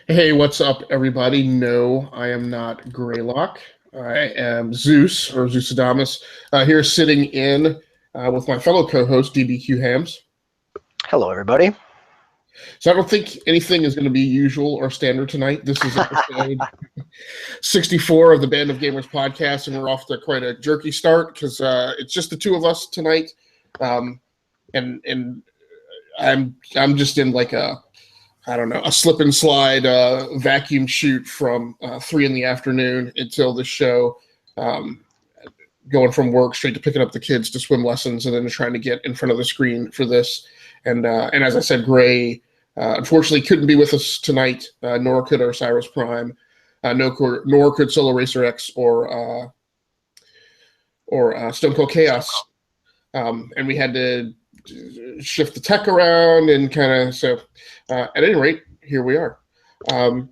Hey, what's up, everybody? No, I am not Greylock. I am Zeus, or Zeus Adamus, here sitting in with my fellow co-host, DBQ Hams. Hello, everybody. So I don't think anything is going to be usual or standard tonight. This is episode 64 of the Band of Gamers podcast, and we're off to quite a jerky start because it's just the two of us tonight. Um, and I'm just in like a I don't know, a slip and slide vacuum shoot from 3 in the afternoon until the show, um, going from work straight to picking up the kids to swim lessons and then trying to get in front of the screen for this. And as I said, Gray unfortunately couldn't be with us tonight, nor could Osiris Prime, nor could Solo Racer X or Stone Cold Chaos. And we had to shift the tech around and kind of so. At any rate, here we are. Um,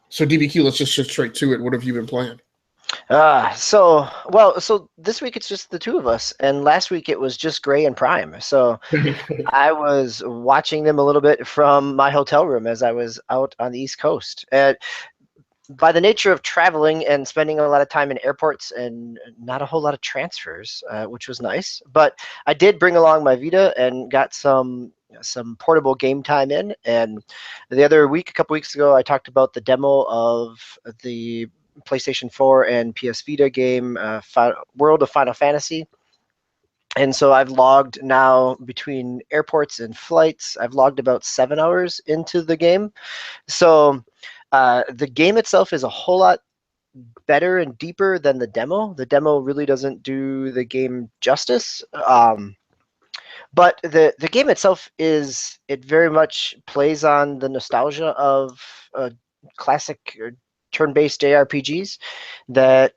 so DBQ, let's just get straight to it. What have you been playing? So this week it's just the two of us, and last week it was just Gray and Prime. So I was watching them a little bit from my hotel room as I was out on the East Coast. And by the nature of traveling and spending a lot of time in airports and not a whole lot of transfers, which was nice. But I did bring along my Vita and got some portable game time in. And the other week, a couple weeks ago, I talked about the demo of the PlayStation 4 and PS Vita game, World of Final Fantasy. And so I've logged now between airports and flights. I've logged about 7 hours into the game. So the game itself is a whole lot better and deeper than the demo. The demo really doesn't do the game justice. But the game itself it very much plays on the nostalgia of classic turn-based JRPGs. That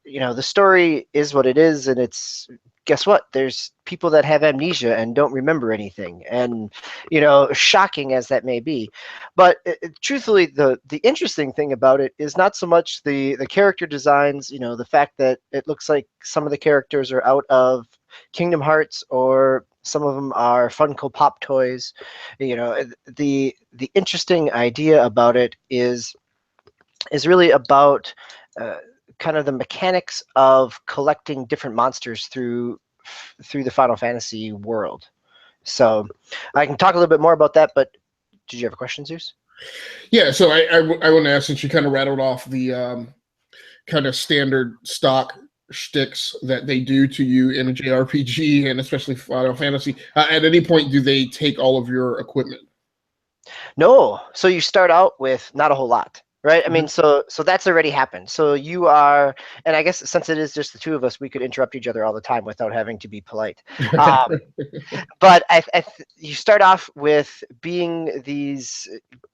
the story is what it is, and it's guess what? There's people that have amnesia and don't remember anything, and shocking as that may be. But truthfully, the interesting thing about it is not so much the character designs. The fact that it looks like some of the characters are out of Kingdom Hearts, or some of them are Funko Pop toys. The interesting idea about it is really about uh, kind of the mechanics of collecting different monsters through the Final Fantasy world. So I can talk a little bit more about that, but did you have a question, Zeus? Yeah, so I want to ask, since you kind of rattled off the kind of standard stock shticks that they do to you in a JRPG and especially Final Fantasy. At any point, do they take all of your equipment? No. So you start out with not a whole lot, right? I Mhm. mean, so that's already happened. So you are, and I guess since it is just the two of us, we could interrupt each other all the time without having to be polite. Um, but you start off with being these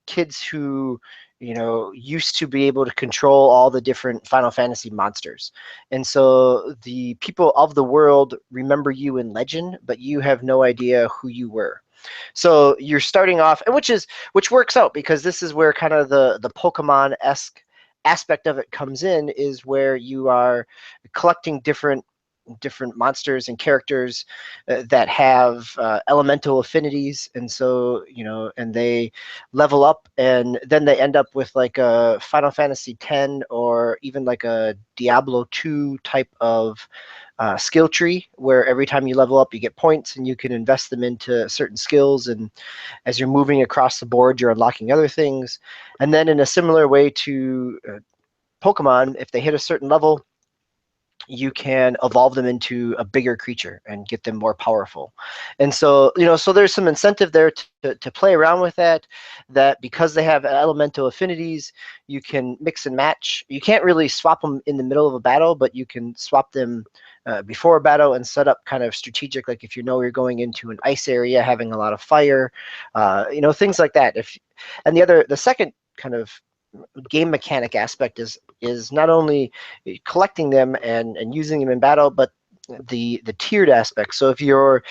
kids who used to be able to control all the different Final Fantasy monsters, and so the people of the world remember you in legend, but you have no idea who you were. So you're starting off, and which works out, because this is where kind of the Pokemon-esque aspect of it comes in, is where you are collecting different monsters and characters that have elemental affinities, and so and they level up, and then they end up with like a Final Fantasy X, or even like a Diablo 2 type of skill tree, where every time you level up you get points and you can invest them into certain skills, and as you're moving across the board you're unlocking other things. And then in a similar way to Pokemon, if they hit a certain level, you can evolve them into a bigger creature and get them more powerful. And so so there's some incentive there to play around with that because they have elemental affinities, you can mix and match. You can't really swap them in the middle of a battle, but you can swap them before a battle and set up kind of strategic, like if you're going into an ice area having a lot of fire, things like that. And the second kind of game mechanic aspect is not only collecting them and using them in battle, but the tiered aspect. So if you're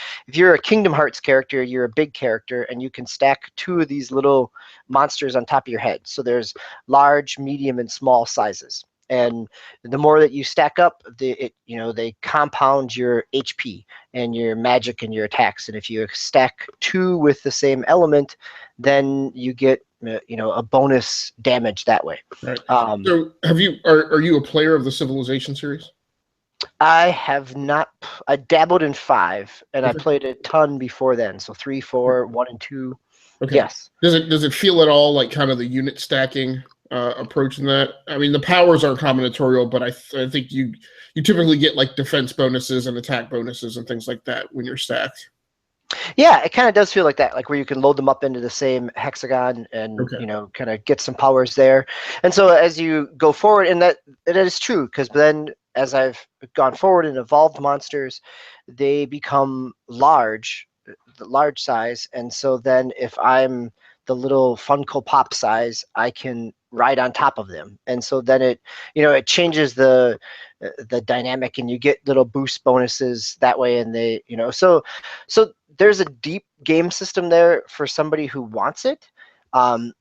a Kingdom Hearts character, you're a big character, and you can stack two of these little monsters on top of your head. So there's large, medium, and small sizes. And the more that you stack up, they compound your HP and your magic and your attacks. And if you stack two with the same element, then you get a bonus damage that way. Right. So are you a player of the Civilization series? I have not. I dabbled in 5, and I Okay. played a ton before then. So 3, 4, 1, and 2. Okay. Yes. Does it feel at all like kind of the unit stacking approach in that? I mean, the powers are combinatorial, but I think you typically get like defense bonuses and attack bonuses and things like that when you're stacked. Yeah, it kind of does feel like that, like where you can load them up into the same hexagon and Okay. kind of get some powers there. And so as you go forward, and that is true, because then as I've gone forward and evolved monsters, they become large, the large size. And so then if I'm the little Funko Pop size, I can ride on top of them. And so then it changes the dynamic, and you get little boost bonuses that way. And they, so there's a deep game system there for somebody who wants it. I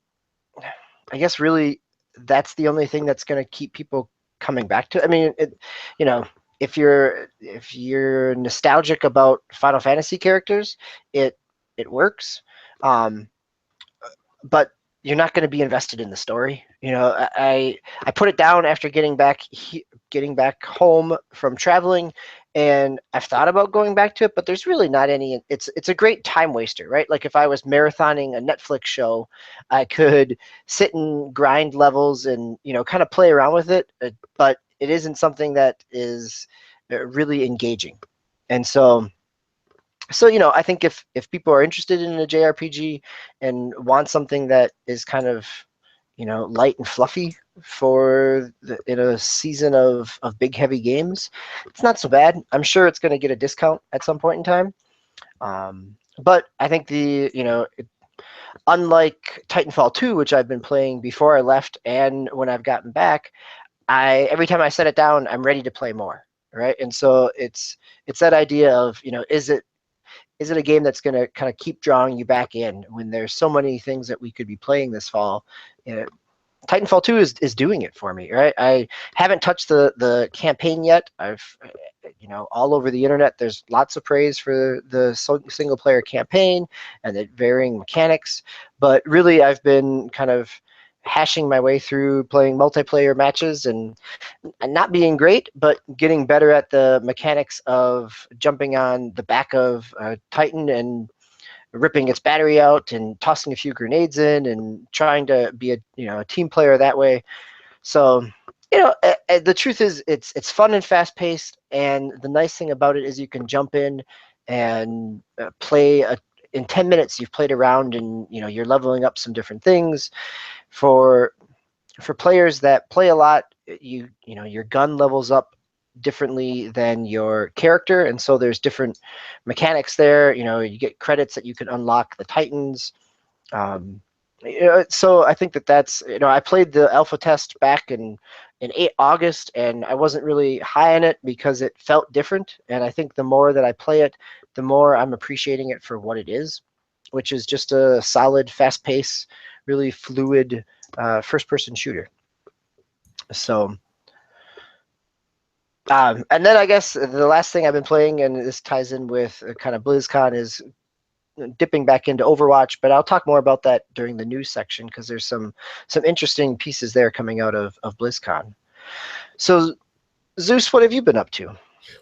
guess really that's the only thing that's going to keep people coming back to it. I mean, if you're nostalgic about Final Fantasy characters, it works. But you're not going to be invested in the story. I put it down after getting back home from traveling, and I've thought about going back to it, but there's really not any. It's a great time waster, right? Like if I was marathoning a Netflix show, I could sit and grind levels and kind of play around with it, but it isn't something that is really engaging. And so I think if people are interested in a JRPG and want something that is kind of light and fluffy in a season of big heavy games, it's not so bad. I'm sure it's going to get a discount at some point in time. But I think unlike Titanfall 2, which I've been playing before I left and when I've gotten back, every time I set it down, I'm ready to play more, right? And so it's that idea of is it a game that's going to kind of keep drawing you back in when there's so many things that we could be playing this fall? Titanfall 2 is doing it for me, right? I haven't touched the campaign yet. I've, all over the internet, there's lots of praise for the single player campaign and the varying mechanics. But really, I've been kind of hashing my way through playing multiplayer matches and not being great, but getting better at the mechanics of jumping on the back of a Titan and ripping its battery out and tossing a few grenades in and trying to be a team player that way. So the truth is it's fun and fast paced, and the nice thing about it is you can jump in and play in 10 minutes you've played around, and you're leveling up some different things. For players that play a lot, your gun levels up differently than your character, and so there's different mechanics there. You get credits that you can unlock the Titans. So I think that's I played the alpha test back in August, and I wasn't really high on it because it felt different. And I think the more that I play it, the more I'm appreciating it for what it is, which is just a solid, fast-paced, really fluid first-person shooter. So, and then I guess the last thing I've been playing, and this ties in with kind of BlizzCon, is dipping back into Overwatch. But I'll talk more about that during the news section because there's some interesting pieces there coming out of BlizzCon. So, Zeus, what have you been up to?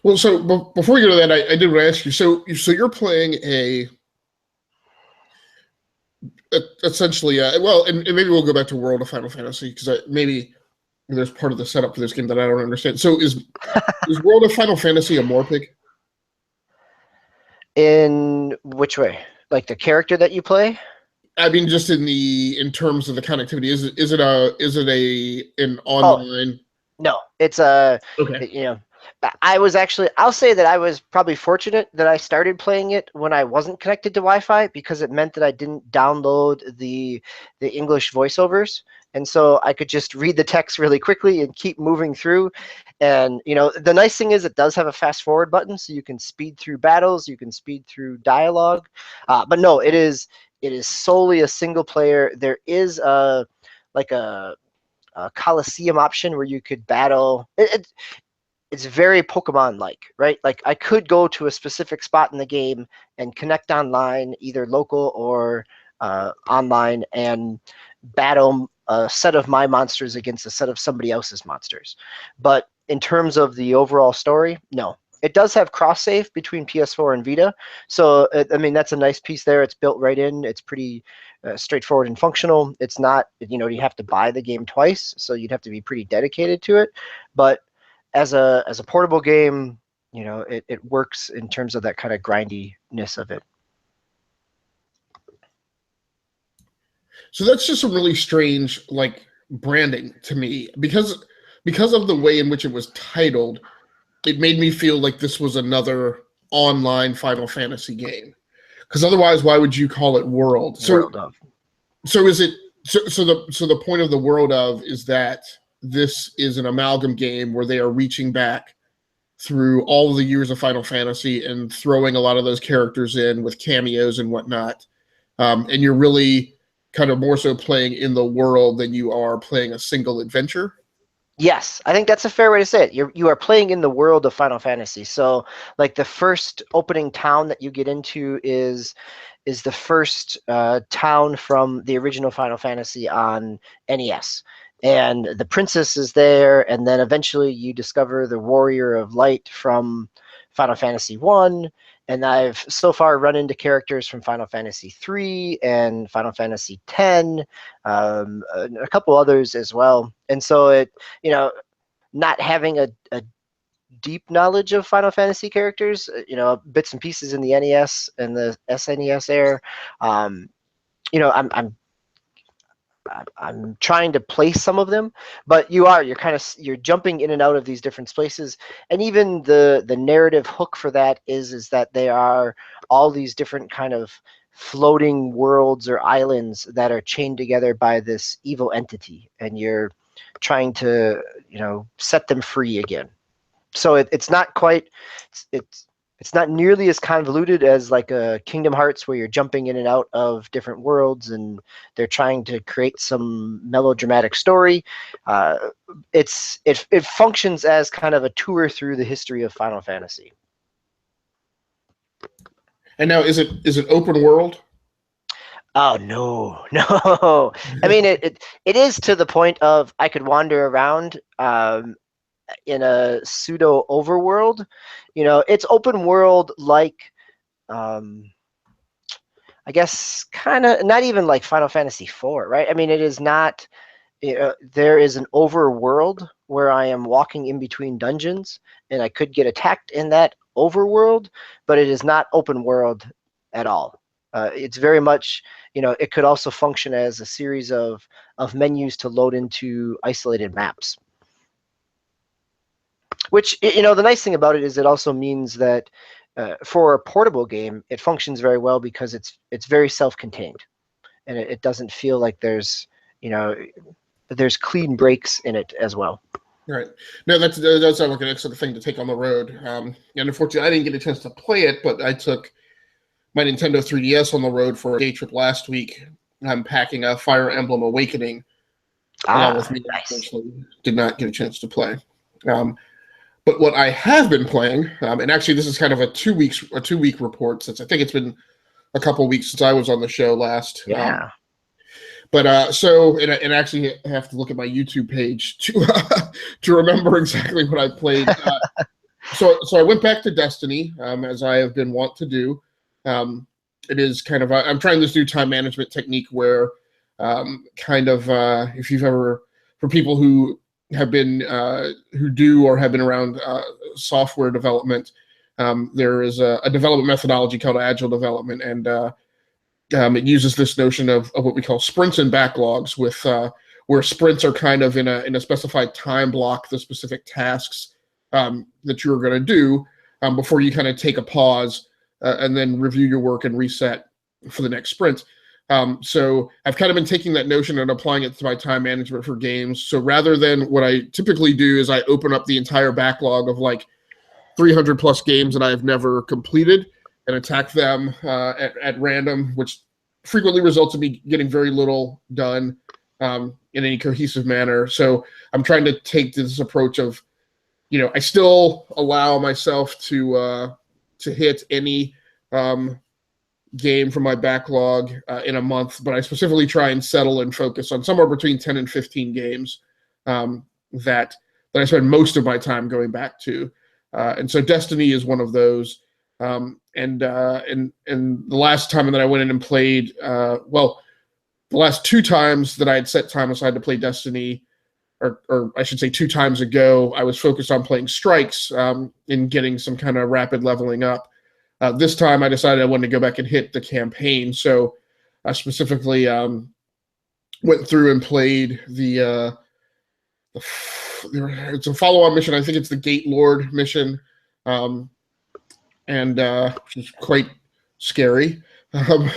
Well, so before we go to that, I did want to ask you. So you're playing essentially, and maybe we'll go back to World of Final Fantasy because maybe there's part of the setup for this game that I don't understand. So is World of Final Fantasy a Morpig? In which way? Like the character that you play? I mean, just in terms of the connectivity, is it an online? No, it's a Okay. I'll say that I was probably fortunate that I started playing it when I wasn't connected to Wi-Fi, because it meant that I didn't download the English voiceovers. And so I could just read the text really quickly and keep moving through. And, the nice thing is it does have a fast forward button, so you can speed through battles, you can speed through dialogue. But no, it is solely a single player. There is a Coliseum option where you could battle. It's very Pokemon-like, right? Like I could go to a specific spot in the game and connect online, either local or online and battle a set of my monsters against a set of somebody else's monsters. But in terms of the overall story, no. It does have cross save between PS4 and Vita, so I mean that's a nice piece there. It's built right in. It's pretty straightforward and functional. It's not, you have to buy the game twice, so you'd have to be pretty dedicated to it. But as a portable game, it works in terms of that kind of grindiness of it. So that's just some really strange branding to me because of the way in which it was titled. It made me feel like this was another online Final Fantasy game. Because otherwise, why would you call it World? World of. So is it so the point of the World of is that this is an amalgam game where they are reaching back through all of the years of Final Fantasy and throwing a lot of those characters in with cameos and whatnot. And you're really kind of more so playing in the world than you are playing a single adventure. Yes, I think that's a fair way to say it. You are playing in the world of Final Fantasy. So, like the first opening town that you get into is the first town from the original Final Fantasy on NES, and the princess is there. And then eventually you discover the Warrior of Light from Final Fantasy 1. And I've so far run into characters from Final Fantasy 3 and Final Fantasy 10, a couple others as well. And so not having a deep knowledge of Final Fantasy characters, bits and pieces in the NES and the SNES era, I'm trying to place some of them, but you're jumping in and out of these different places, and even the narrative hook for that is that they are all these different kind of floating worlds or islands that are chained together by this evil entity, and you're trying to set them free again. So it's not quite it's not nearly as convoluted as like a Kingdom Hearts where you're jumping in and out of different worlds and they're trying to create some melodramatic story. It functions as kind of a tour through the history of Final Fantasy. And now, is it open world? Oh no. I mean, it is to the point of I could wander around in a pseudo overworld. It's open world like I guess kind of not even like Final Fantasy IV, right? I mean, it is not. There is an overworld where I am walking in between dungeons, and I could get attacked in that overworld, but it is not open world at all. It's very much, it could also function as a series of menus to load into isolated maps. Which, the nice thing about it is it also means that for a portable game, it functions very well because it's very self-contained, and it doesn't feel like there's clean breaks in it as well. Right. No, that does sound like an excellent thing to take on the road. And unfortunately, I didn't get a chance to play it, but I took my Nintendo 3DS on the road for a day trip last week. I'm packing a Fire Emblem Awakening along with me. Nice. Unfortunately, did not get a chance to play. But what I have been playing, and actually this is kind of a 2 week report, since I think it's been a couple weeks since I was on the show last. Yeah. But and actually I have to look at my YouTube page to remember exactly what I played. So I went back to Destiny, as I have been wont to do. It is kind of I'm trying this new time management technique where if you've ever, for people who have been who do or have been around software development, there is a development methodology called agile development, and it uses this notion of what we call sprints and backlogs, with where sprints are kind of in a specified time block, the specific tasks that you're going to do before you kind of take a pause and then review your work and reset for the next sprint. So I've kind of been taking that notion and applying it to my time management for games. So rather than what I typically do is I open up the entire backlog of like 300 plus games that I have never completed and attack them at random, which frequently results in me getting very little done in any cohesive manner. So I'm trying to take this approach of, I still allow myself to hit any game from my backlog in a month, but I specifically try and settle and focus on somewhere between 10 and 15 games that I spend most of my time going back to. And so Destiny is one of those. And the last time that I went in and played, the last 2 times that I had set time aside to play Destiny, or I should say 2 times ago, I was focused on playing Strikes and getting some kind of rapid leveling up. This time I decided I wanted to go back and hit the campaign. So I specifically went through and played it's a follow-on mission. I think it's the Gate Lord mission, and which is quite scary. And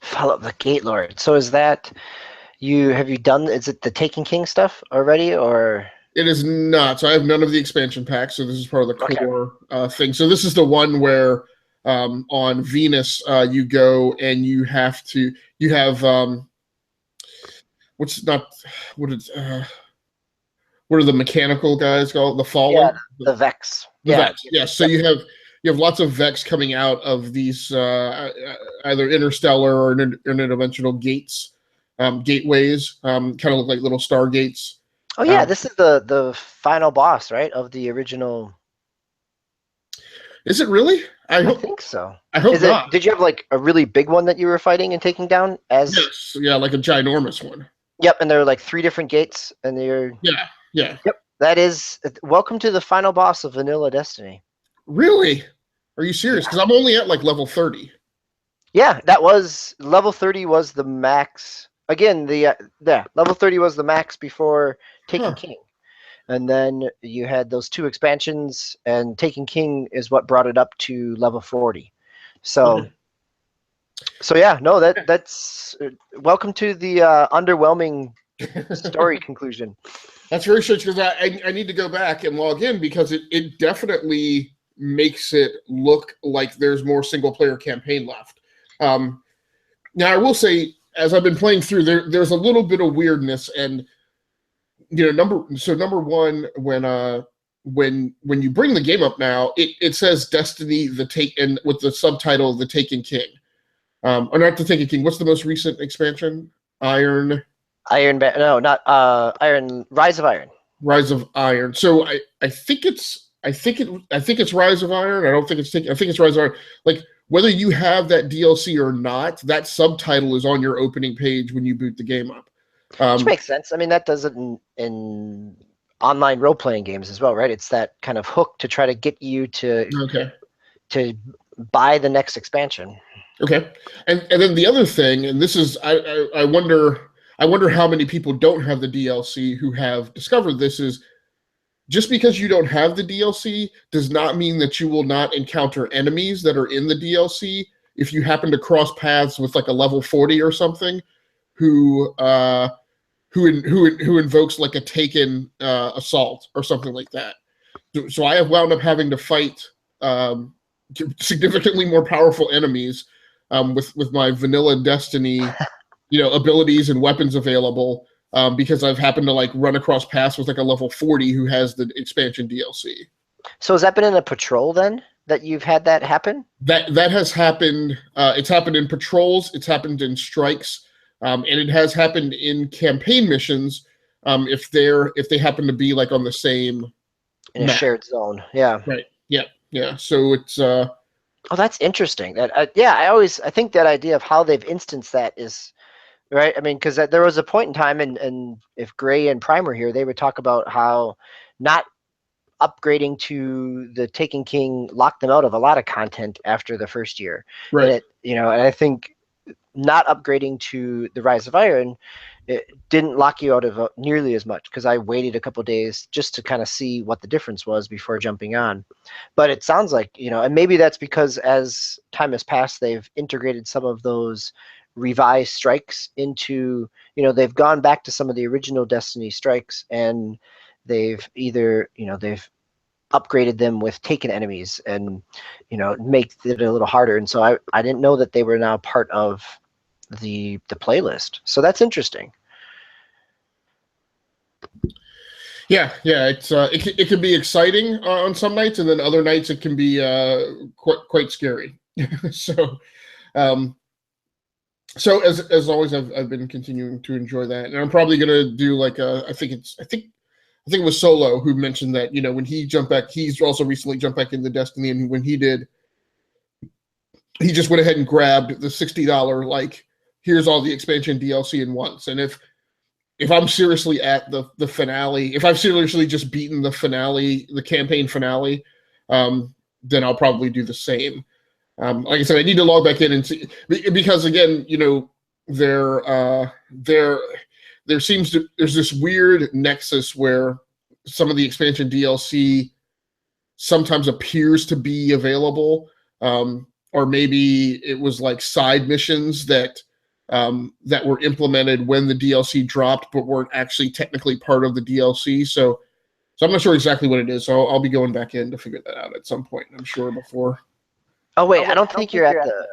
Follow up the Gate Lord. So is that have you done? Is it the Taken King stuff already, or? It is not. So I have none of the expansion packs. So this is part of the core thing. So this is the one where on Venus you go and you have what are the mechanical guys called? The Fallen? Yeah, the Vex. Vex. Yeah. So you have lots of Vex coming out of these either interstellar or interdimensional gates, gateways, kind of look like little stargates. Oh yeah, this is the final boss, right, of the original. Is it really? I think so. I hope not. Did you have like a really big one that you were fighting and taking down? Yes, yeah, like a ginormous one. Yep, and there were like 3 different gates, and they're yeah. Yep, that is welcome to the final boss of Vanilla Destiny. Really? Are you serious? Because I'm only at like level 30. Yeah, that was level 30 was the max. Again, level 30 was the max before Taken King. And then you had those 2 expansions, and Taken King is what brought it up to level 40. So, that's welcome to the underwhelming story conclusion. That's very strange, because I need to go back and log in, because it definitely makes it look like there's more single-player campaign left. Now, I will say, as I've been playing through, there's a little bit of weirdness, and number one, when you bring the game up now, it says Destiny and with the subtitle The Taken King, or not The Taken King. What's the most recent expansion? Rise of Iron. Rise of Iron. So I think it's Rise of Iron. I don't think it's Taken. I think it's Rise of Iron. Like, whether you have that DLC or not, that subtitle is on your opening page when you boot the game up. Which makes sense. I mean, that does it in online role-playing games as well, right? It's that kind of hook to try to get you to buy the next expansion. Okay, and then the other thing, and this is I wonder how many people don't have the DLC who have discovered this, is just because you don't have the DLC does not mean that you will not encounter enemies that are in the DLC if you happen to cross paths with like a level 40 or something who invokes like a Taken assault or something like that. So I have wound up having to fight significantly more powerful enemies with my vanilla Destiny, abilities and weapons available, because I've happened to like run across paths with like a level 40 who has the expansion DLC. So has that been in a patrol then that you've had that happen? That has happened. It's happened in patrols. It's happened in strikes. And it has happened in campaign missions if they happen to be like on the same in a shared zone. Yeah. Right. Yeah. So it's oh, that's interesting. That I think that idea of how they've instanced that is right. I mean, because there was a point in time, and if Gray and Prime were here, they would talk about how not upgrading to the Taken King locked them out of a lot of content after the first year. Right. And I think not upgrading to the Rise of Iron, it didn't lock you out of nearly as much, because I waited a couple days just to kind of see what the difference was before jumping on. But it sounds like, and maybe that's because as time has passed, they've integrated some of those revised strikes into, they've gone back to some of the original Destiny strikes, and they've either, they've upgraded them with Taken enemies and, make it a little harder. And so I didn't know that they were now part of the playlist. So that's interesting. Yeah. It's it can be exciting on some nights, and then other nights it can be quite scary. So, um, so as always, I've been continuing to enjoy that, and I'm probably gonna do like I think it was Solo who mentioned that, when he jumped back, he's also recently jumped back into Destiny, and when he did, he just went ahead and grabbed the $60, like, here's all the expansion DLC in once. And if I'm seriously at the finale, if I've seriously just beaten the finale, the campaign finale, then I'll probably do the same. Like I said, I need to log back in and see, because again, there there's this weird nexus where some of the expansion DLC sometimes appears to be available, or maybe it was like side missions that were implemented when the DLC dropped, but weren't actually technically part of the DLC. So I'm not sure exactly what it is. So I'll be going back in to figure that out at some point, I'm sure, before. Oh wait, I don't think you're at the.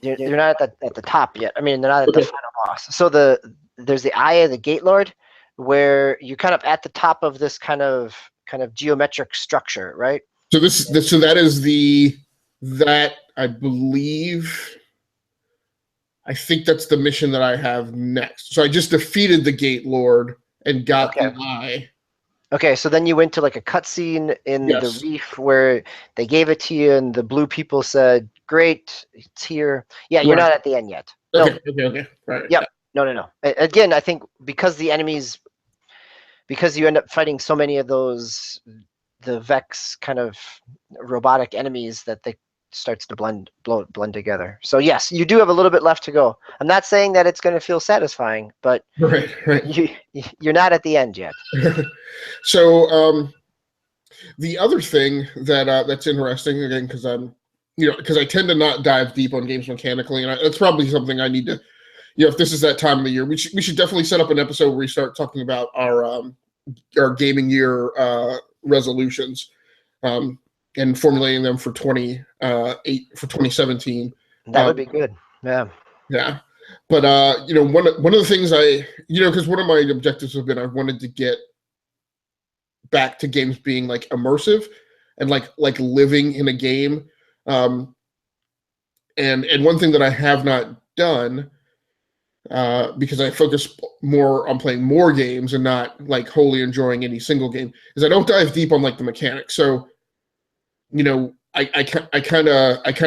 You're not at the top yet. I mean, they're not at the final boss. So there's the Eye of the Gate Lord, where you're kind of at the top of this kind of geometric structure, right? So that is that I believe. I think that's the mission that I have next. So I just defeated the Gate Lord and got the Eye. Okay, so then you went to like a cutscene in the reef where they gave it to you, and the blue people said, "Great, it's here." Yeah, you're not at the end yet. Okay, okay, right. Yep. No. Again, I think because you end up fighting so many of the Vex kind of robotic enemies that they starts to blend together. So yes, you do have a little bit left to go. I'm not saying that it's going to feel satisfying, but right. You're not at the end yet. So the other thing that's interesting, again, because I tend to not dive deep on games mechanically, and that's probably something I need to, if this is that time of the year, we should definitely set up an episode where we start talking about our gaming year resolutions. And formulating them for 2017. That would be good. Yeah. Yeah. But one of the things because one of my objectives have been I wanted to get back to games being like immersive and like living in a game. And one thing that I have not done, because I focus more on playing more games and not like wholly enjoying any single game, is I don't dive deep on like the mechanics. So I kind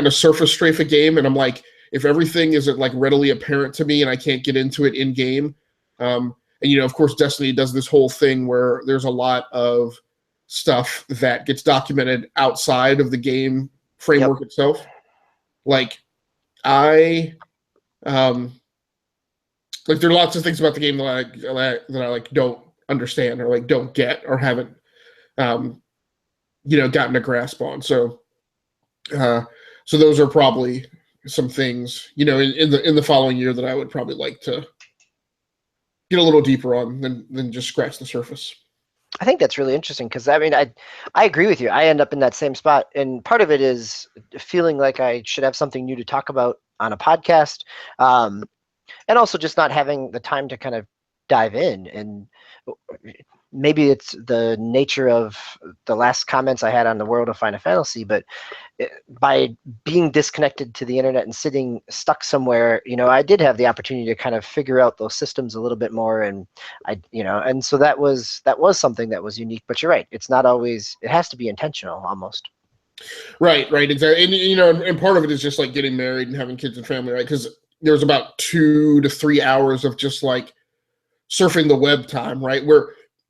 of surface strafe a game, and I'm like, if everything isn't like readily apparent to me and I can't get into it in game, and of course Destiny does this whole thing where there's a lot of stuff that gets documented outside of the game framework itself. Like there are lots of things about the game that I like don't understand or like don't get or haven't gotten a grasp on. So those are probably some things, in the following year that I would probably like to get a little deeper on than just scratch the surface. I think that's really interesting because I mean, I agree with you. I end up in that same spot, and part of it is feeling like I should have something new to talk about on a podcast, and also just not having the time to kind of dive in. And maybe it's the nature of the last comments I had on the world of Final Fantasy, but by being disconnected to the internet and sitting stuck somewhere, I did have the opportunity to kind of figure out those systems a little bit more. And and so that was something that was unique, but you're right. It's not always, it has to be intentional almost. Right. Exactly. And part of it is just like getting married and having kids and family, right? Because there's about 2 to 3 hours of just like surfing the web time, right?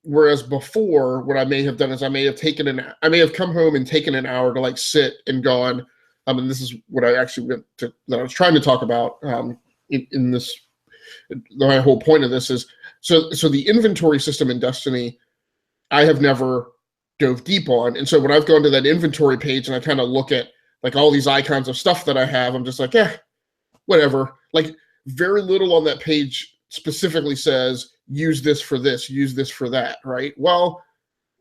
Whereas before, what I may have done is I may have come home and taken an hour to like sit and gone. And this is what I actually that I was trying to talk about in this. My whole point of this is so the inventory system in Destiny, I have never dove deep on, and so when I've gone to that inventory page and I kind of look at like all these icons of stuff that I have, I'm just like, whatever. Like very little on that page specifically says use this for this, use this for that, right? Well,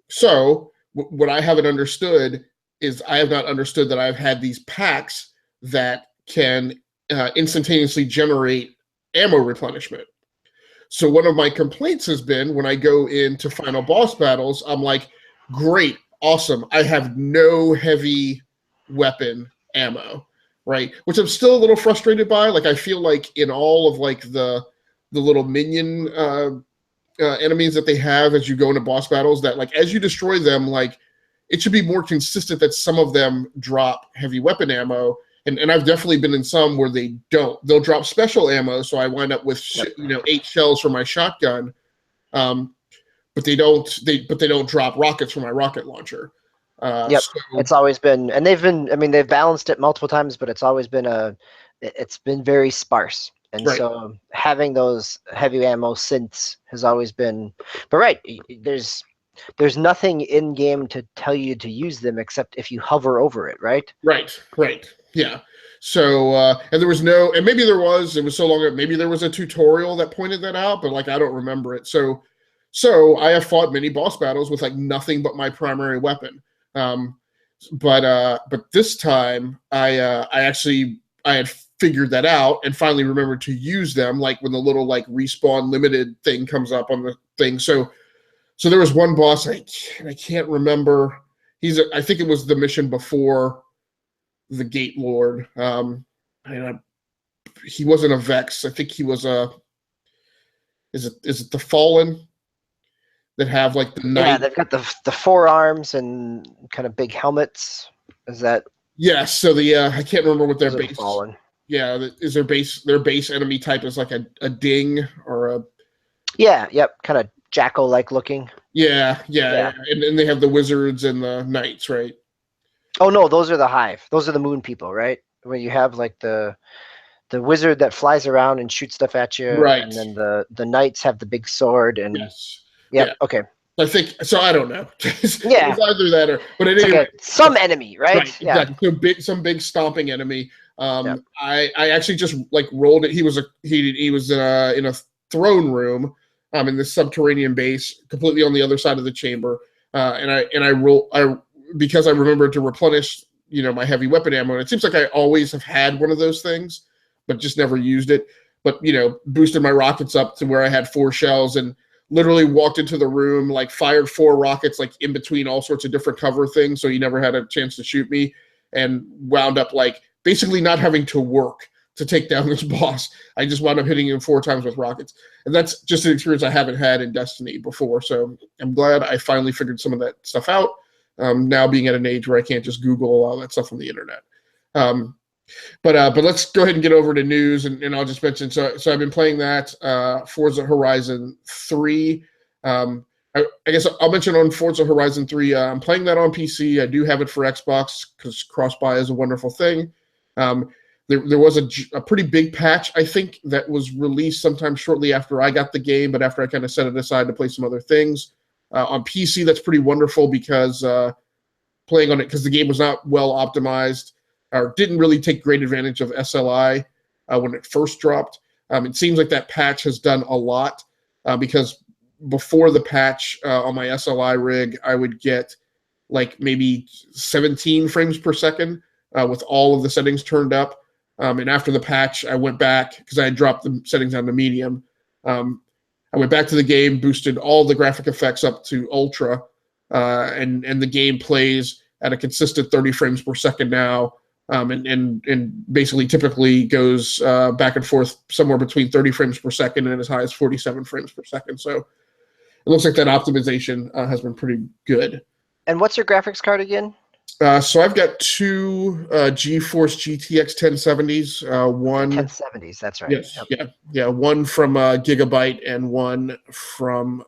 so what I haven't understood is I have not understood that I've had these packs that can instantaneously generate ammo replenishment. So one of my complaints has been when I go into final boss battles, I'm like, great, awesome. I have no heavy weapon ammo. right? Which I'm still a little frustrated by. Like I feel like in all of like the little minion enemies that they have as you go into boss battles, that like as you destroy them, like it should be more consistent that some of them drop heavy weapon ammo. And I've definitely been in some where they don't. They'll drop special ammo, so I wind up with 8 shells for my shotgun, but they don't drop rockets for my rocket launcher. Yep, it's always been, and they've balanced it multiple times, but it's always been it's been very sparse. And so having those heavy ammo synths has always been, but there's nothing in game to tell you to use them except if you hover over it, right? Right. Yeah. So and there was no, and maybe there was, it was so long ago, maybe there was a tutorial that pointed that out, but like I don't remember it. So I have fought many boss battles with like nothing but my primary weapon. But this time I had figured that out and finally remembered to use them, like when the little like respawn limited thing comes up on the thing. So there was one boss I can't remember. I think it was the mission before the Gate Lord. He wasn't a Vex. I think he was a. Is it the Fallen? That have like the knight. Yeah, they've got the forearms and kind of big helmets. Is that? Yes. So I can't remember what their base. Fallen. Yeah, is their base enemy type is like a ding or a. Yeah. Yep. Kind of jackal-like looking. Yeah. And then they have the wizards and the knights, right? Oh no, those are the hive. Those are the moon people, right? Where you have like the wizard that flies around and shoots stuff at you, right? And then the knights have the big sword and. Yes. Yep. Yeah. Okay. I think so. I don't know. Yeah. It's either that or, but anyway, like some enemy, right? Yeah. Exactly. So some big stomping enemy. I actually just like rolled it. He was in a throne room, in this subterranean base, completely on the other side of the chamber. Because I remembered to replenish, my heavy weapon ammo. And it seems like I always have had one of those things, but just never used it. But boosted my rockets up to where I had 4 shells and literally walked into the room, like fired 4 rockets, like in between all sorts of different cover things. So he never had a chance to shoot me, and wound up like basically not having to work to take down this boss. I just wound up hitting him 4 times with rockets. And that's just an experience I haven't had in Destiny before. So I'm glad I finally figured some of that stuff out. Now being at an age where I can't just Google all that stuff on the internet. But let's go ahead and get over to news, and I'll just mention. So I've been playing that Forza Horizon 3. I guess I'll mention on Forza Horizon 3. I'm playing that on PC. I do have it for Xbox because cross-buy is a wonderful thing. There was a pretty big patch, I think, that was released sometime shortly after I got the game, but after I kind of set it aside to play some other things. On PC, that's pretty wonderful because playing on it, because the game was not well optimized, or didn't really take great advantage of SLI when it first dropped. It seems like that patch has done a lot because before the patch on my SLI rig, I would get like maybe 17 frames per second with all of the settings turned up. And after the patch, I went back because I had dropped the settings down to medium. I went back to the game, boosted all the graphic effects up to ultra, and the game plays at a consistent 30 frames per second now. And basically typically goes back and forth somewhere between 30 frames per second and as high as 47 frames per second. So it looks like that optimization has been pretty good. And what's your graphics card again? So I've got 2 GeForce GTX 1070s. One 1070s, that's right. Yes, yep. Yeah. One from Gigabyte and one from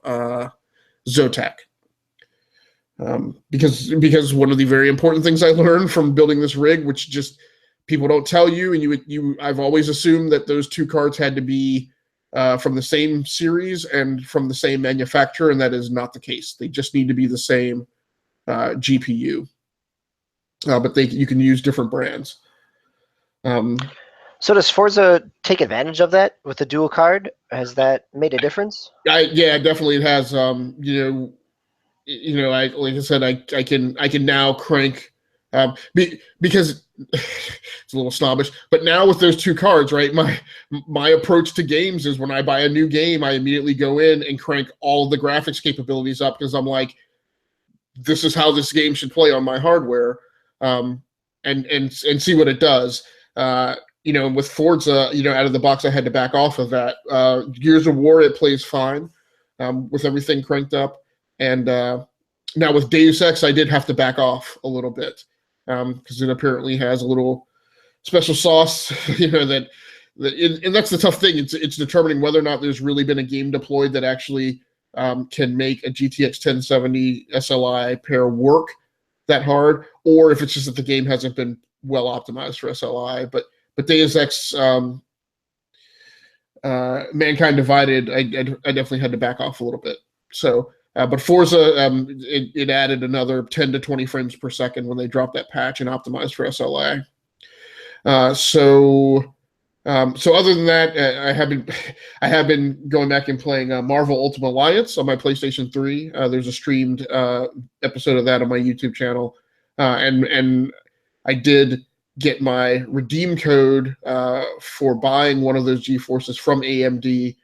Zotac. Because one of the very important things I learned from building this rig, which just people don't tell you, and I've always assumed that those 2 cards had to be from the same series and from the same manufacturer, and that is not the case. They just need to be the same GPU, but you can use different brands. So does Forza take advantage of that with the dual card? Has that made a difference? Yeah, definitely it has. Like I said, I can now crank because it's a little snobbish, but now with those 2 cards, right? My approach to games is when I buy a new game, I immediately go in and crank all of the graphics capabilities up because I'm like, this is how this game should play on my hardware, and see what it does. With Forza, out of the box, I had to back off of that. Gears of War, it plays fine with everything cranked up. And now with Deus Ex, I did have to back off a little bit because it apparently has a little special sauce, and that's the tough thing. It's determining whether or not there's really been a game deployed that actually can make a GTX 1070 SLI pair work that hard, or if it's just that the game hasn't been well optimized for SLI. But Deus Ex, Mankind Divided, I definitely had to back off a little bit. So, but Forza, it added another 10 to 20 frames per second when they dropped that patch and optimized for SLI. So other than that, I have been going back and playing Marvel Ultimate Alliance on my PlayStation 3. There's a streamed episode of that on my YouTube channel, and I did get my redeem code for buying one of those GeForces from AMD,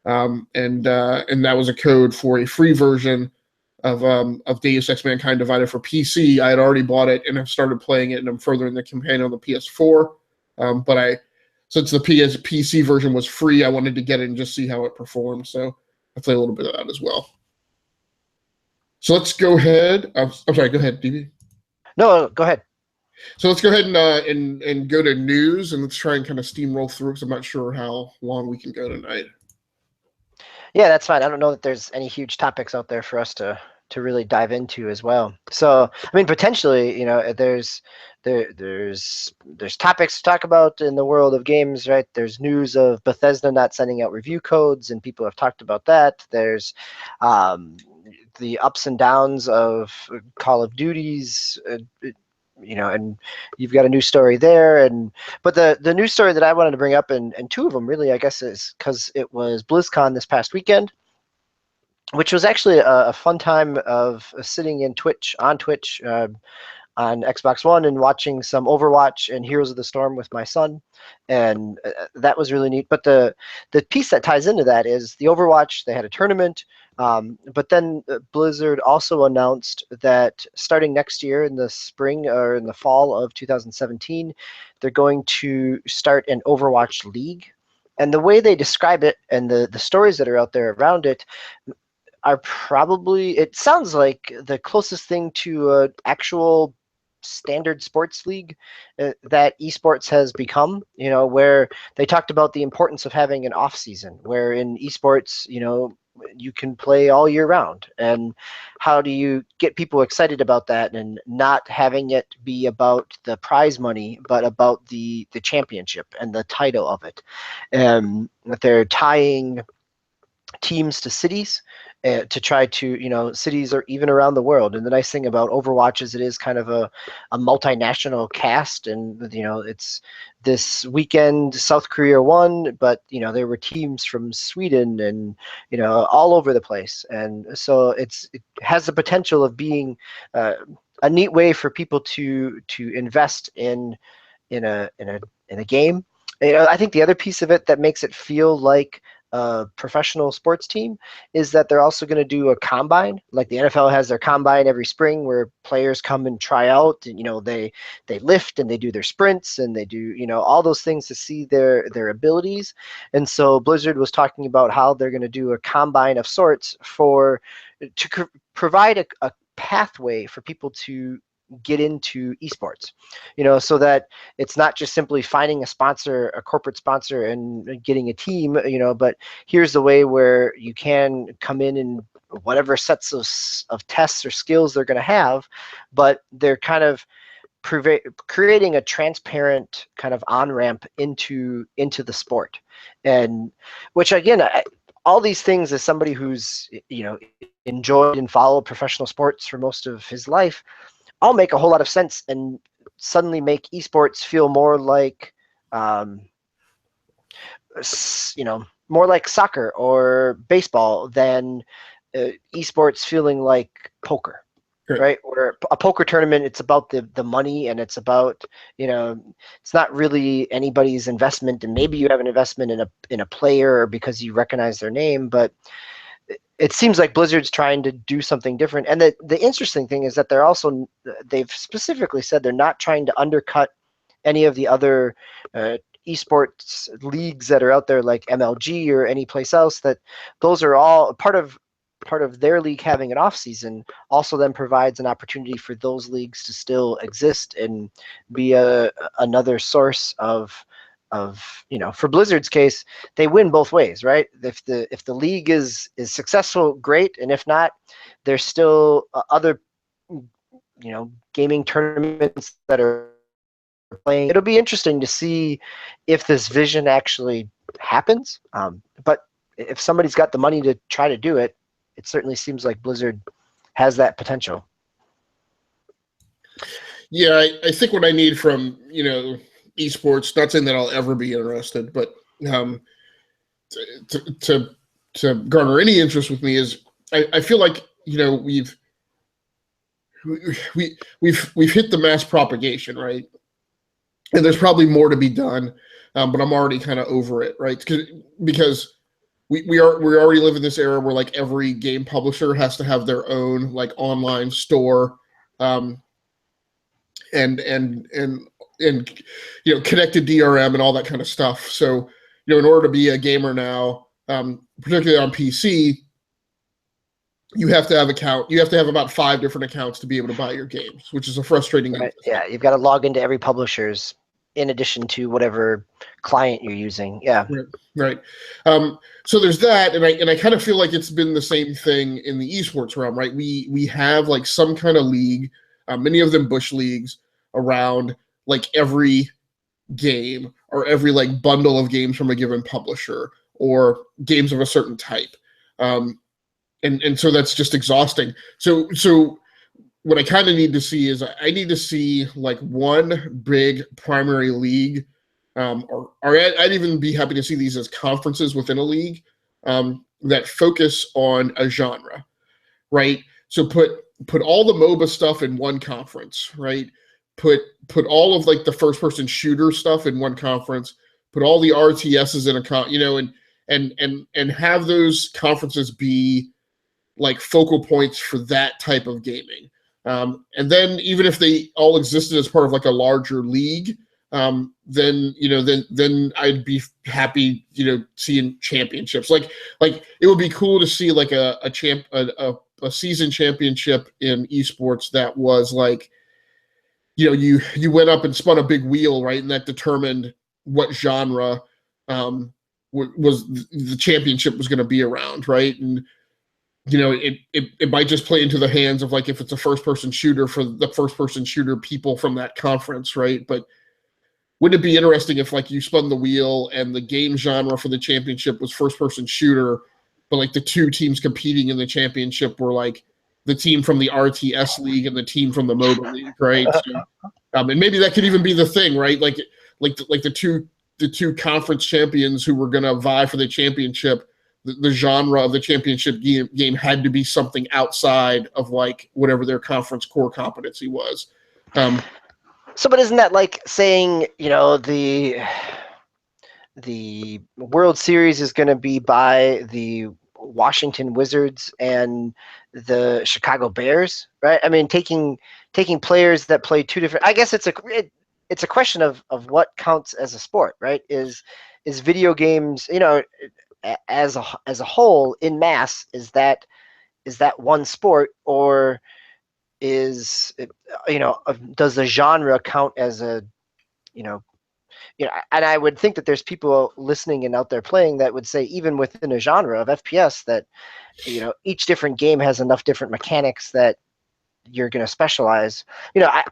and that was a code for a free version of Deus Ex Mankind Divided for PC. I had already bought it and I've started playing it, and I'm furthering the campaign on the PS4. But since the PC version was free, I wanted to get it and just see how it performed. So I played a little bit of that as well. So let's go ahead. I'm sorry. Go ahead, DB. No, go ahead. So let's go ahead and go to news, and let's try and kind of steamroll through because I'm not sure how long we can go tonight. Yeah, that's fine. I don't know that there's any huge topics out there for us to really dive into as well. So, I mean, potentially, there's topics to talk about in the world of games, right? There's news of Bethesda not sending out review codes, and people have talked about that. There's the ups and downs of Call of Duties, and you've got a news story there. But the news story that I wanted to bring up, and two of them really, I guess, is because it was BlizzCon this past weekend, which was actually a fun time of sitting on Twitch on Xbox One and watching some Overwatch and Heroes of the Storm with my son, and that was really neat. But the piece that ties into that is the Overwatch. They had a tournament, but then Blizzard also announced that starting next year in the spring or in the fall of 2017, they're going to start an Overwatch League. And the way they describe it and the stories that are out there around it are probably, it sounds like the closest thing to an actual standard sports league that esports has become, where they talked about the importance of having an off season, where in esports, you can play all year round. And how do you get people excited about that and not having it be about the prize money, but about the championship and the title of it? And they're tying teams to cities to try to, cities are even around the world. And the nice thing about Overwatch is it is kind of a multinational cast, and it's this weekend South Korea won, but there were teams from Sweden and all over the place. And so it has the potential of being a neat way for people to invest in a game. I think the other piece of it that makes it feel like a professional sports team is that they're also going to do a combine. Like the NFL has their combine every spring where players come and try out, and they lift and they do their sprints and they do all those things to see their abilities. And so Blizzard was talking about how they're going to do a combine of sorts to provide a pathway for people to get into esports, so that it's not just simply finding a corporate sponsor and getting a team, but here's the way where you can come in and whatever sets of tests or skills they're going to have, but they're kind of creating a transparent kind of on-ramp into the sport. And which again, all these things, as somebody who's enjoyed and followed professional sports for most of his life, all make a whole lot of sense and suddenly make esports feel more like, more like soccer or baseball than esports feeling like poker, right? Where a poker tournament, it's about the money, and it's about, it's not really anybody's investment, and maybe you have an investment in a player because you recognize their name, but it seems like Blizzard's trying to do something different. And the interesting thing is that they've specifically said they're not trying to undercut any of the other esports leagues that are out there, like MLG or any place else, that those are all part of their league having an off season also then provides an opportunity for those leagues to still exist and be another source of for Blizzard's case, they win both ways, right? If the league is successful, great, and if not, there's still other gaming tournaments that are playing. It'll be interesting to see if this vision actually happens. But if somebody's got the money to try to do it, it certainly seems like Blizzard has that potential. Yeah, I think what I need from esports, not saying that I'll ever be interested, but to garner any interest with me is I feel like we've hit the mass propagation, right? And there's probably more to be done, but I'm already kind of over it, right? Because we already live in this era where like every game publisher has to have their own like online store, and connected DRM and all that kind of stuff. So in order to be a gamer now, particularly on PC, you have to have about 5 different accounts to be able to buy your games, which is a frustrating. Right. Yeah, you've got to log into every publisher's in addition to whatever client you're using. Yeah. Right. So there's that, and I kind of feel like it's been the same thing in the esports realm, right? We have like some kind of league, many of them bush leagues, around like every game or every like bundle of games from a given publisher or games of a certain type. And so that's just exhausting. So what I kind of need to see is I need to see like one big primary league, or I'd even be happy to see these as conferences within a league, that focus on a genre, right? So put all the MOBA stuff in one conference, right? Put all of like the first person shooter stuff in one conference. Put all the RTSs in a and have those conferences be like focal points for that type of gaming. And then even if they all existed as part of like a larger league, then I'd be happy, seeing championships. Like it would be cool to see like a season championship in esports that was like, you went up and spun a big wheel, right? And that determined what genre was the championship was going to be around, right? And it might just play into the hands of like if it's a first person shooter for the first person shooter people from that conference, right? But wouldn't it be interesting if like you spun the wheel and the game genre for the championship was first person shooter, but like the two teams competing in the championship were like the team from the RTS league and the team from the MOBA league, right? So, and maybe that could even be the thing, right? Like the two conference champions who were going to vie for the championship, the genre of the championship game had to be something outside of like whatever their conference core competency was. So, but isn't that like saying, the World Series is going to be by the Washington Wizards and the Chicago Bears, right? I mean, taking players that play two different. I guess it's a question of what counts as a sport, right? Is video games, as a whole in mass, is that one sport, or is it, does the genre count as a and I would think that there's people listening and out there playing that would say even within a genre of FPS that each different game has enough different mechanics that you're going to specialize.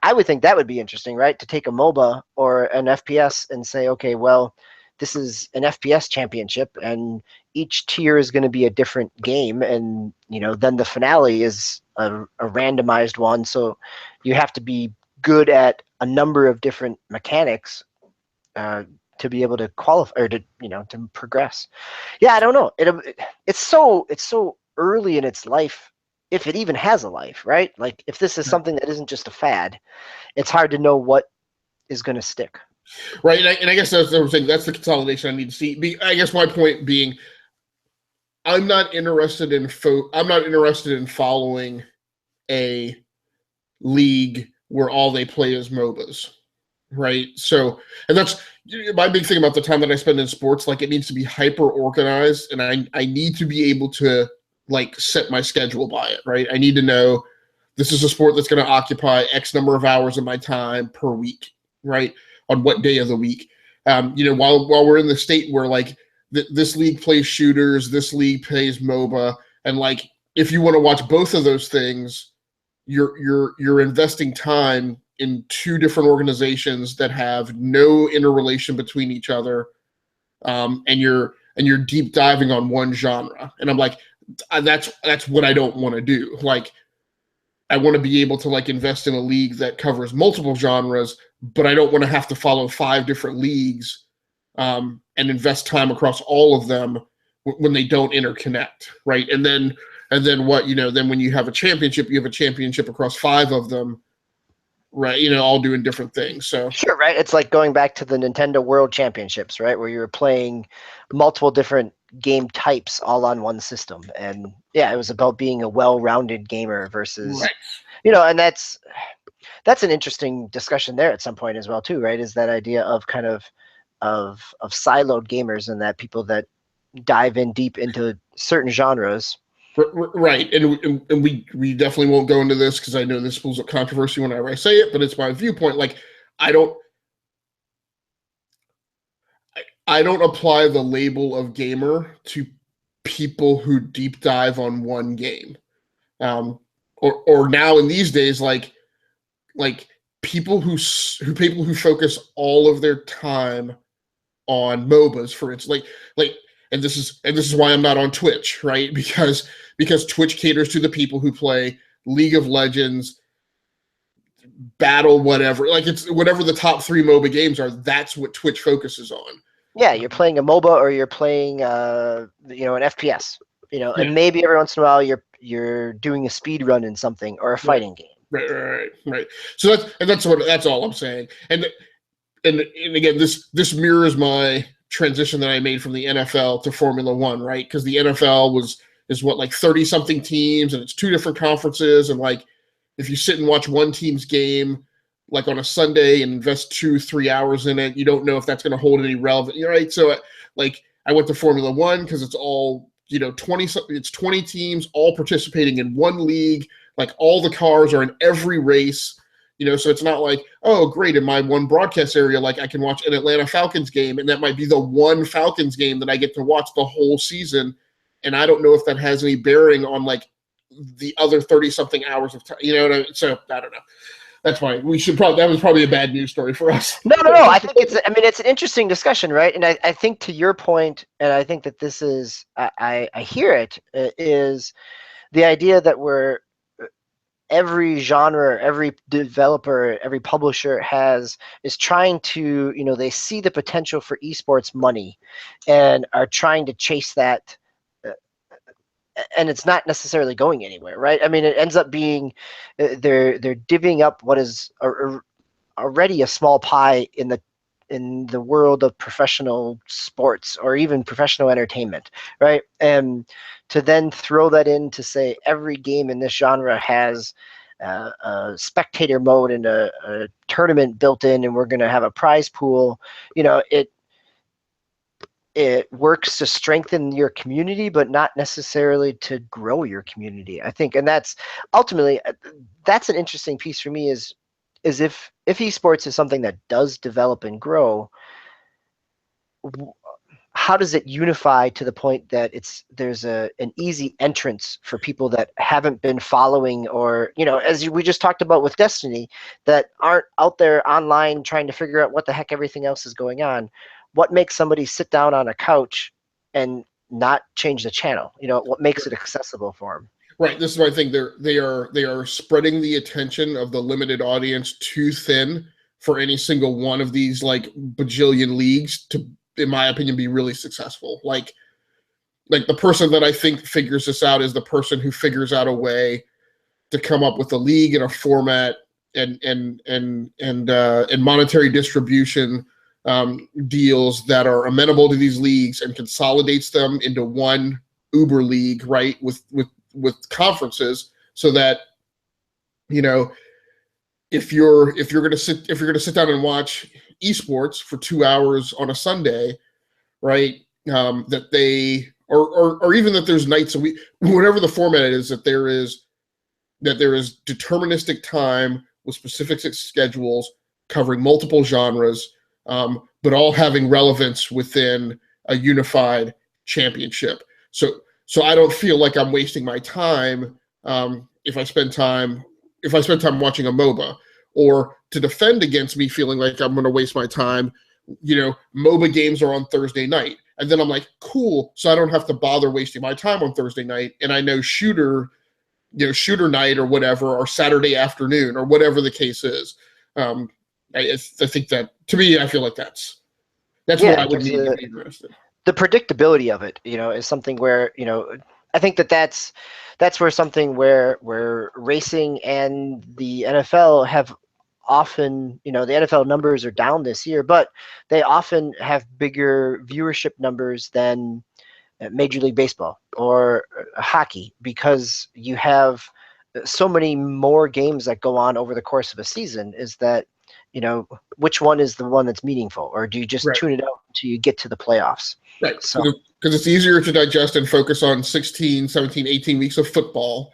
I would think that would be interesting, right? To take a MOBA or an FPS and say, okay, well, this is an FPS championship and each tier is going to be a different game, and then the finale is a randomized one, so you have to be good at a number of different mechanics to be able to qualify or to progress. Yeah, I don't know. It's so early in its life, if it even has a life, right? Like if this is something that isn't just a fad, it's hard to know what is going to stick. Right, and I guess that's the thing. That's the consolidation I need to see. I guess my point being, I'm not interested in following a league where all they play is MOBAs, right? So, and that's my big thing about the time that I spend in sports. Like, it needs to be hyper organized, and I need to be able to like set my schedule by it, right? I need to know this is a sport that's going to occupy X number of hours of my time per week, right? On what day of the week? While we're in the state where like this league plays shooters, this league plays MOBA, and like if you want to watch both of those things, you're investing time in two different organizations that have no interrelation between each other, and you're deep diving on one genre. And I'm like, that's what I don't want to do. Like, I want to be able to like invest in a league that covers multiple genres, but I don't want to have to follow 5 different leagues, and invest time across all of them when they don't interconnect, right? And then what, then when you have a championship, you have a championship across 5 of them, right? All doing different things. So sure, right? It's like going back to the Nintendo World Championships, right? Where you were playing multiple different game types all on one system. And yeah, it was about being a well-rounded gamer versus, right. And that's an interesting discussion there at some point as well too, right? Is that idea of kind of siloed gamers, and that people that dive in deep into certain genres. Right, and we definitely won't go into this because I know this pulls up controversy whenever I say it, but it's my viewpoint. Like, I don't apply the label of gamer to people who deep dive on one game, or now in these days, like people who focus all of their time on MOBAs, for instance, like. And this is why I'm not on Twitch, right? Because Twitch caters to the people who play League of Legends, Battle, whatever. Like, it's whatever the top 3 MOBA games are. That's what Twitch focuses on. Yeah, you're playing a MOBA, or you're playing an FPS. Yeah. And maybe every once in a while you're doing a speed run in something, or a fighting game. Right. So that's all I'm saying. And again, this mirrors my transition that I made from the NFL to Formula One, right? Because the NFL is what, like 30 something teams, and it's 2 different conferences. And like, if you sit and watch one team's game, like on a Sunday, and invest 2-3 hours in it, you don't know if that's going to hold any relevant, right? So like, I went to Formula One because it's all, 20 teams all participating in one league. Like, all the cars are in every race. So it's not like, oh, great, in my one broadcast area, like I can watch an Atlanta Falcons game, and that might be the one Falcons game that I get to watch the whole season. And I don't know if that has any bearing on like the other 30-something hours of time. So I don't know. That's fine. That was probably a bad news story for us. No. I think it's an interesting discussion, right? And I think, to your point, and I think that this is, I hear it, is the idea that every genre, every developer, every publisher is trying to, they see the potential for esports money, and are trying to chase that, and it's not necessarily going anywhere, right? I mean, it ends up being, they're divvying up what is already a small pie in the world of professional sports, or even professional entertainment, right? And to then throw that in to say every game in this genre has a spectator mode and a tournament built in, and we're going to have a prize pool, it works to strengthen your community, but not necessarily to grow your community, I think. And that's ultimately, that's an interesting piece for me, is if esports is something that does develop and grow, how does it unify to the point that there's an easy entrance for people that haven't been following, or, as we just talked about with Destiny, that aren't out there online trying to figure out what the heck everything else is going on? What makes somebody sit down on a couch and not change the channel? What makes it accessible for them? Right. This is what I think. They are spreading the attention of the limited audience too thin for any single one of these like bajillion leagues to, in my opinion, be really successful. Like the person that I think figures this out is the person who figures out a way to come up with a league and a format and monetary distribution deals that are amenable to these leagues, and consolidates them into one Uber league, right? With conferences, so that if you're gonna sit down and watch esports for 2 hours on a Sunday, right? That they or even that there's nights a week, whatever the format is, that there is deterministic time with specific schedules covering multiple genres, but all having relevance within a unified championship. So I don't feel like I'm wasting my time if I spend time watching a MOBA, or to defend against me feeling like I'm going to waste my time. MOBA games are on Thursday night, and then I'm like, cool, so I don't have to bother wasting my time on Thursday night, and I know shooter night or whatever, or Saturday afternoon, or whatever the case is. I think that, to me, I feel like that's what I would need to be interested. The predictability of it, is something where, I think that's where something where racing and the NFL have often, the NFL numbers are down this year, but they often have bigger viewership numbers than Major League Baseball or hockey, because you have so many more games that go on over the course of a season. Is that, which one is the one that's meaningful, or do you just tune it out until you get to the playoffs? Right. So, because it's easier to digest and focus on 16, 17, 18 weeks of football,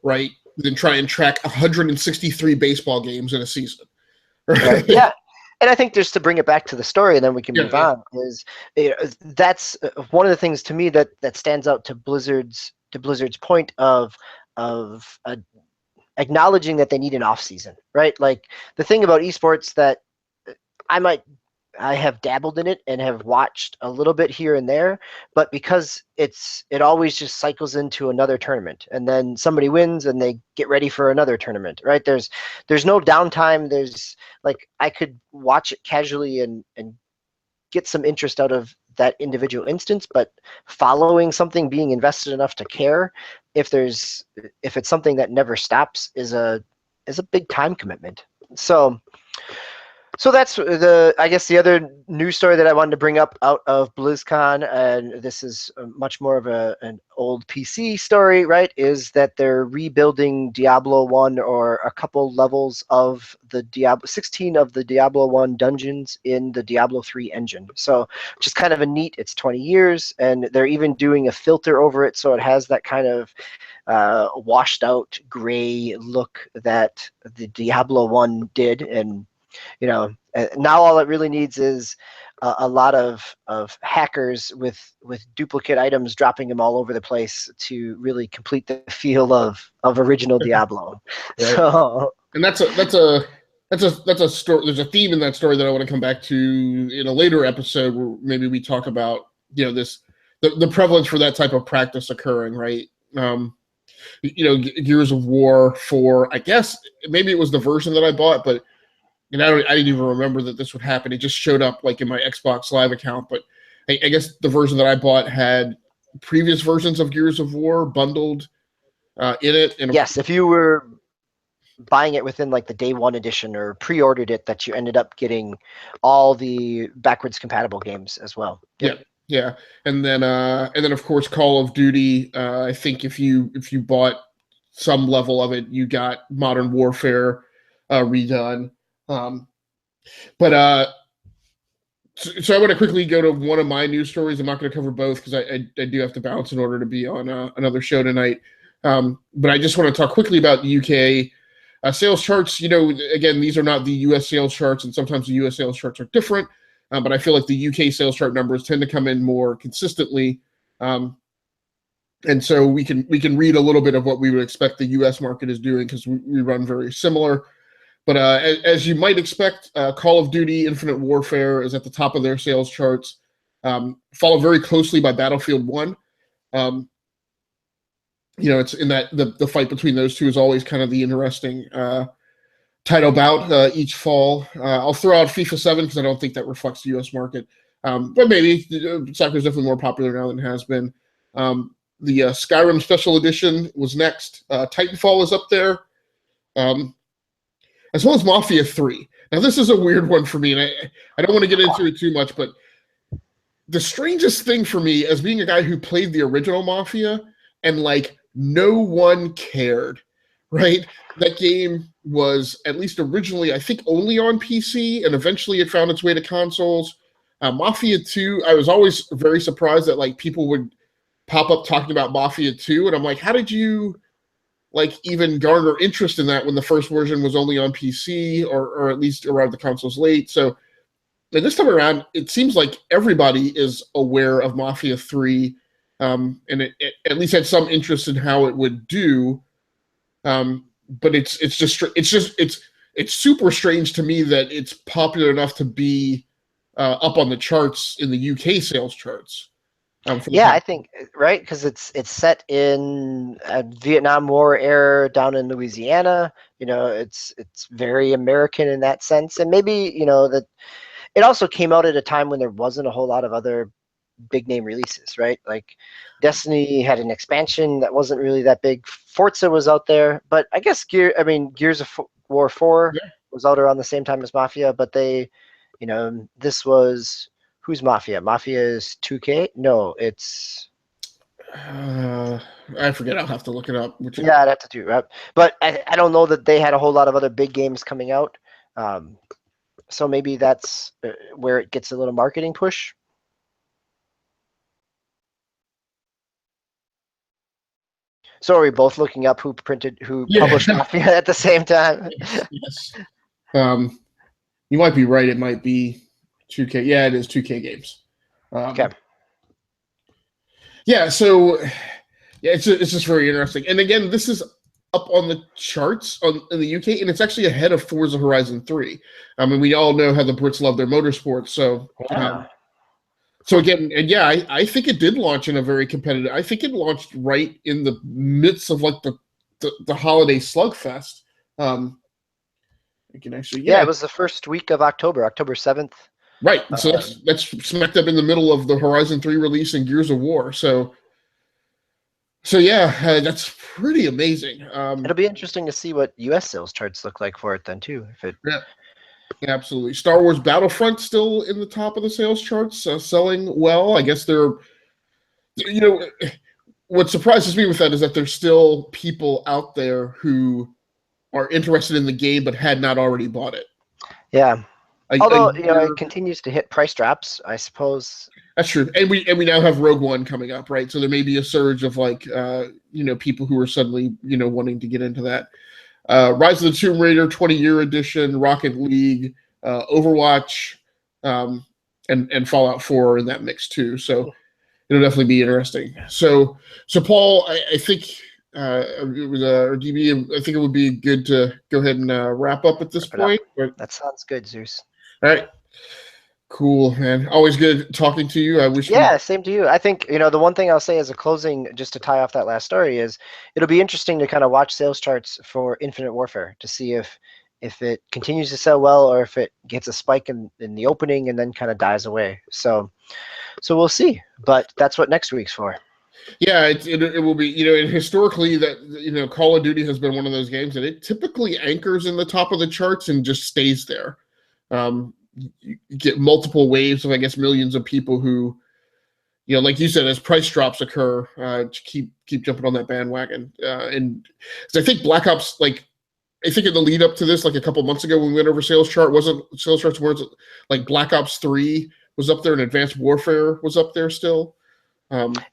right, than try and track 163 baseball games in a season. Right? Yeah. And I think just to bring it back to the story, and then we can move on, is that's one of the things to me that stands out to Blizzard's point of acknowledging that they need an off season, right? Like, the thing about esports that I have dabbled in it and have watched a little bit here and there, but because it always just cycles into another tournament, and then somebody wins and they get ready for another tournament, right? There's no downtime. There's, like, I could watch it casually and get some interest out of that individual instance, but following something, being invested enough to care if it's something that never stops is a big time commitment. So that's I guess the other news story that I wanted to bring up out of BlizzCon, and this is much more of an old PC story, right, is that they're rebuilding Diablo 1, or a couple levels of the 16 of the Diablo 1 dungeons in the Diablo 3 engine. So just kind of a neat, it's 20 years, and they're even doing a filter over it, so it has that kind of washed out gray look that the Diablo 1 did. And now all it really needs is a lot of hackers with duplicate items, dropping them all over the place to really complete the feel of original Diablo. Right. So, and that's a story. There's a theme in that story that I want to come back to in a later episode, where maybe we talk about the prevalence for that type of practice occurring, right? Gears of War 4, I guess maybe it was the version that I bought, but I didn't even remember that this would happen. It just showed up like in my Xbox Live account. But I guess the version that I bought had previous versions of Gears of War bundled in it. And yes, if you were buying it within like the day one edition or pre-ordered it, that you ended up getting all the backwards compatible games as well. Yep. Yeah. And then of course Call of Duty. I think if you bought some level of it, you got Modern Warfare redone. So I want to quickly go to one of my news stories. I'm not going to cover both because I do have to bounce in order to be on another show tonight. But I just want to talk quickly about the UK sales charts. Again, these are not the US sales charts, and sometimes the US sales charts are different. But I feel like the UK sales chart numbers tend to come in more consistently. And so we can read a little bit of what we would expect the US market is doing, because we run very similar. But as you might expect, Call of Duty Infinite Warfare is at the top of their sales charts, followed very closely by Battlefield 1. It's in that the fight between those two is always kind of the interesting title bout each fall. I'll throw out FIFA 7 because I don't think that reflects the U.S. market. But maybe soccer is definitely more popular now than it has been. The Skyrim Special Edition was next. Titanfall is up there. As well as Mafia 3. Now, this is a weird one for me, and I don't want to get into it too much, but the strangest thing for me, as being a guy who played the original Mafia, and, like, no one cared, right? That game was, at least originally, I think only on PC, and eventually it found its way to consoles. Mafia 2, I was always very surprised that like people would pop up talking about Mafia 2, and I'm like, how did you like even garner interest in that when the first version was only on PC, or at least arrived the consoles late? So and this time around, it seems like everybody is aware of Mafia 3, and it at least had some interest in how it would do. But it's super strange to me that it's popular enough to be up on the charts in the UK sales charts. Yeah, I think right, because it's set in a Vietnam War era down in Louisiana. It's very American in that sense, and maybe that it also came out at a time when there wasn't a whole lot of other big name releases, right? Like Destiny had an expansion that wasn't really that big. Forza was out there, but I guess Gears of War 4 was out around the same time as Mafia, but this was who's Mafia? Mafia is 2K? No, it's I forget. I'll have to look it up. Yeah, I'd have to do it, right? But I don't know that they had a whole lot of other big games coming out. So maybe that's where it gets a little marketing push. So are we both looking up who published Mafia at the same time? Yes. You might be right. It might be 2K. Yeah, it is 2K Games. Okay. Yeah, so it's just very interesting. And again, this is up on the charts in the UK, and it's actually ahead of Forza Horizon 3. I mean, we all know how the Brits love their motorsports. So, again, and yeah, I think it did launch in a very competitive. I think it launched right in the midst of like the holiday slugfest. You can actually, it was the first week of October 7th. Right, so that's smacked up in the middle of the Horizon 3 release and Gears of War. So yeah, that's pretty amazing. It'll be interesting to see what U.S. sales charts look like for it then too. Yeah, absolutely. Star Wars Battlefront still in the top of the sales charts, selling well. I guess they're, what surprises me with that is that there's still people out there who are interested in the game but had not already bought it. Yeah. Although it continues to hit price drops, I suppose. That's true, and we now have Rogue One coming up, right? So there may be a surge of like people who are suddenly wanting to get into that. Rise of the Tomb Raider 20-year edition, Rocket League, Overwatch, and Fallout 4 in that mix too. So it'll definitely be interesting. So Paul, I think it was DB. I think it would be good to go ahead and wrap up at this point. That sounds good, Zeus. All right. Cool, man. Always good talking to you. I wish. Yeah, same to you. I think, the one thing I'll say as a closing, just to tie off that last story, is it'll be interesting to kind of watch sales charts for Infinite Warfare to see if it continues to sell well or if it gets a spike in the opening and then kind of dies away. So we'll see. But that's what next week's for. Yeah, it will be, and historically that, Call of Duty has been one of those games that it typically anchors in the top of the charts and just stays there. You get multiple waves of, I guess, millions of people who, like you said, as price drops occur, keep jumping on that bandwagon. And I think Black Ops, I think in the lead up to this, like a couple months ago when we went over sales charts weren't like Black Ops 3 was up there and Advanced Warfare was up there still.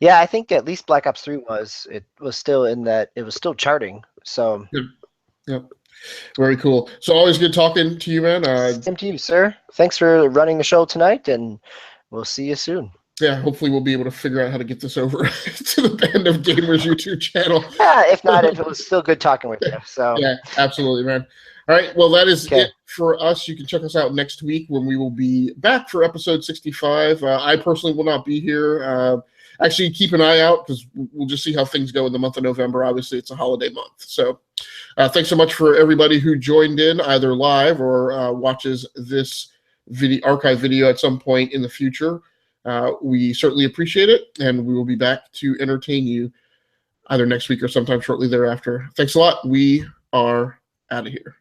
Yeah, I think at least Black Ops 3 was still in that, it was still charting. So yeah. Very cool. So always good talking to you, man. Same to you, sir. Thanks for running the show tonight, and we'll see you soon. Yeah, hopefully we'll be able to figure out how to get this over to the Band of Gamers YouTube channel. If not, it was still good talking with you. So yeah, absolutely, man. All right, well, that is it for us. You can check us out next week when we will be back for episode 65. I personally will not be here. Actually, keep an eye out because we'll just see how things go in the month of November. Obviously, it's a holiday month. So thanks so much for everybody who joined in either live or watches this archive video at some point in the future. We certainly appreciate it, and we will be back to entertain you either next week or sometime shortly thereafter. Thanks a lot. We are out of here.